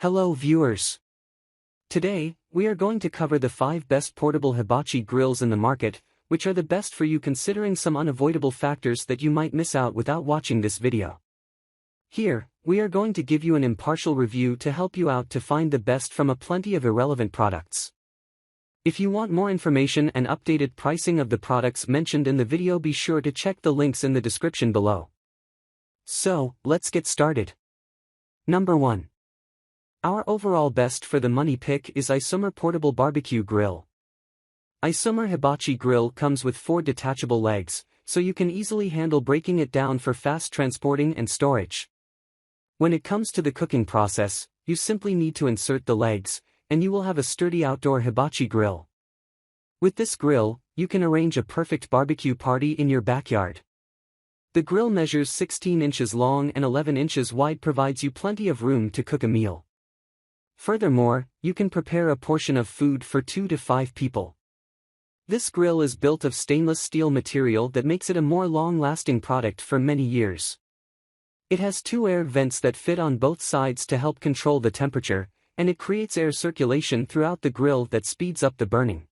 Hello viewers. Today, we are going to cover the 5 best portable hibachi grills in the market, which are the best for you considering some unavoidable factors that you might miss out without watching this video. Here, we are going to give you an impartial review to help you out to find the best from a plenty of irrelevant products. If you want more information and updated pricing of the products mentioned in the video, be sure to check the links in the description below. So, let's get started. Number 1. Our overall best for the money pick is Isumer Portable Barbecue Grill. Isumer Hibachi Grill comes with 4 detachable legs, so you can easily handle breaking it down for fast transporting and storage. When it comes to the cooking process, you simply need to insert the legs, and you will have a sturdy outdoor hibachi grill. With this grill, you can arrange a perfect barbecue party in your backyard. The grill measures 16 inches long and 11 inches wide, provides you plenty of room to cook a meal. Furthermore, you can prepare a portion of food for 2 to 5 people. This grill is built of stainless steel material that makes it a more long-lasting product for many years. It has 2 air vents that fit on both sides to help control the temperature, and it creates air circulation throughout the grill that speeds up the burning.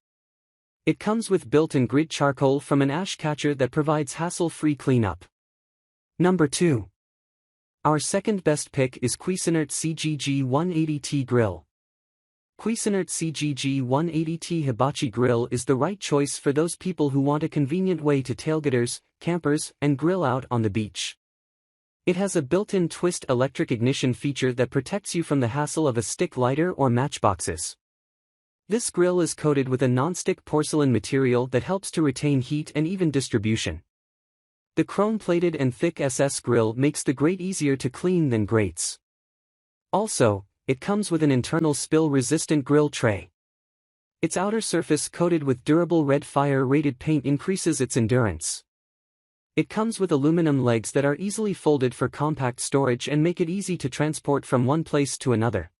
It comes with built-in grid charcoal from an ash catcher that provides hassle-free cleanup. Number 2. Our second best pick is Cuisinart CGG 180T Grill. Cuisinart CGG 180T Hibachi Grill is the right choice for those people who want a convenient way to tailgaters, campers, and grill out on the beach. It has a built-in twist electric ignition feature that protects you from the hassle of a stick lighter or matchboxes. This grill is coated with a non-stick porcelain material that helps to retain heat and even distribution. The chrome-plated and thick SS grill makes the grate easier to clean than grates. Also, it comes with an internal spill-resistant grill tray. Its outer surface coated with durable red fire-rated paint increases its endurance. It comes with aluminum legs that are easily folded for compact storage and make it easy to transport from one place to another.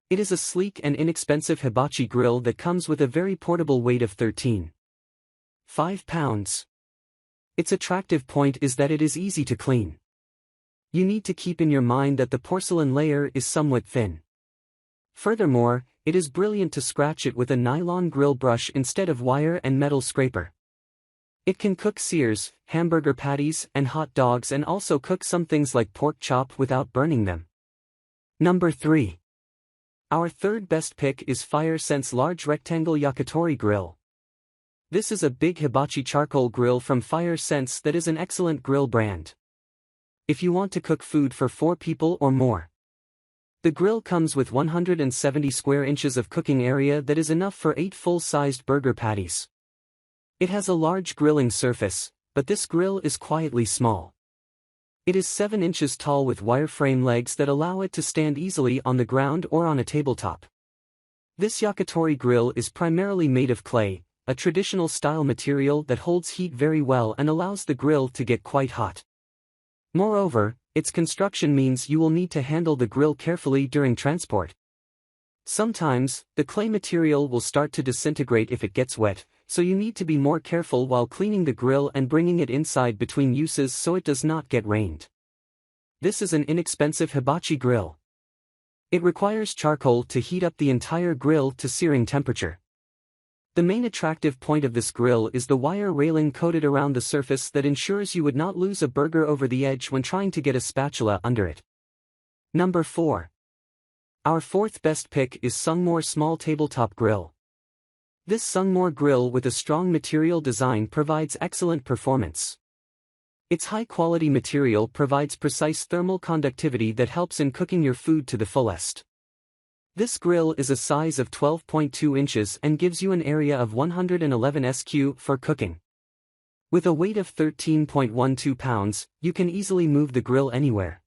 It is a sleek and inexpensive hibachi grill that comes with a very portable weight of 13.5 pounds. Its attractive point is that it is easy to clean. You need to keep in your mind that the porcelain layer is somewhat thin. Furthermore, it is brilliant to scratch it with a nylon grill brush instead of wire and metal scraper. It can cook sears, hamburger patties, and hot dogs, and also cook some things like pork chop without burning them. Number 3. Our third best pick is FireSense Large Rectangle Yakatori Grill. This is a big hibachi charcoal grill from FireSense that is an excellent grill brand. If you want to cook food for 4 people or more. The grill comes with 170 square inches of cooking area that is enough for 8 full-sized burger patties. It has a large grilling surface, but this grill is quietly small. It is 7 inches tall with wireframe legs that allow it to stand easily on the ground or on a tabletop. This Yakatori grill is primarily made of clay, a traditional style material that holds heat very well and allows the grill to get quite hot. Moreover, its construction means you will need to handle the grill carefully during transport. Sometimes, the clay material will start to disintegrate if it gets wet, so you need to be more careful while cleaning the grill and bringing it inside between uses so it does not get rained. This is an inexpensive hibachi grill. It requires charcoal to heat up the entire grill to searing temperature. The main attractive point of this grill is the wire railing coated around the surface that ensures you would not lose a burger over the edge when trying to get a spatula under it. Number 4. Our fourth best pick is Sungmor Small Tabletop Grill. This Sungmor grill with a strong material design provides excellent performance. Its high-quality material provides precise thermal conductivity that helps in cooking your food to the fullest. This grill is a size of 12.2 inches and gives you an area of 111 sq for cooking. With a weight of 13.12 pounds, you can easily move the grill anywhere.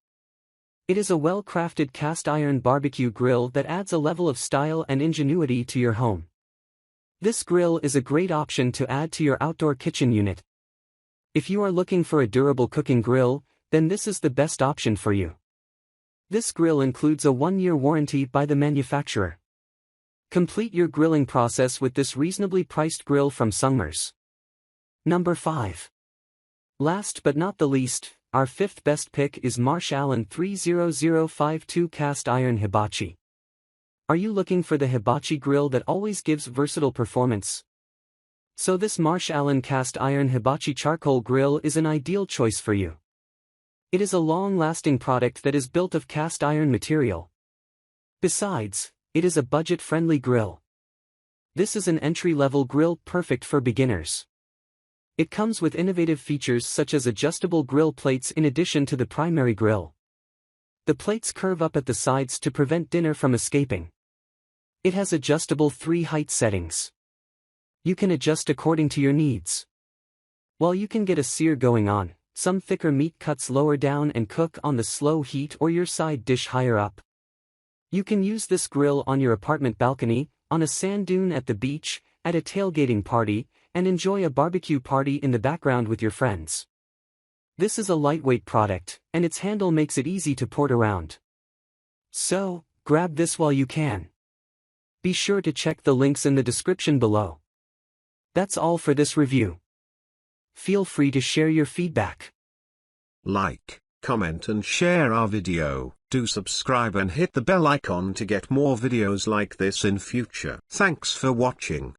It is a well-crafted cast-iron barbecue grill that adds a level of style and ingenuity to your home. This grill is a great option to add to your outdoor kitchen unit. If you are looking for a durable cooking grill, then this is the best option for you. This grill includes a 1-year warranty by the manufacturer. Complete your grilling process with this reasonably priced grill from Sungmor's. Number 5. Last but not the least, our fifth best pick is Marsh 30052 Cast Iron Hibachi. Are you looking for the hibachi grill that always gives versatile performance? So this Marsh Cast Iron Hibachi Charcoal Grill is an ideal choice for you. It is a long-lasting product that is built of cast iron material. Besides, it is a budget-friendly grill. This is an entry-level grill perfect for beginners. It comes with innovative features such as adjustable grill plates in addition to the primary grill. The plates curve up at the sides to prevent dinner from escaping. It has adjustable 3 height settings. You can adjust according to your needs. While you can get a sear going on, some thicker meat cuts lower down and cook on the slow heat or your side dish higher up. You can use this grill on your apartment balcony, on a sand dune at the beach, at a tailgating party, and enjoy a barbecue party in the background with your friends. This is a lightweight product, and its handle makes it easy to port around. So, grab this while you can. Be sure to check the links in the description below. That's all for this review. Feel free to share your feedback. Like, comment and share our video. Do subscribe and hit the bell icon to get more videos like this in future. Thanks for watching.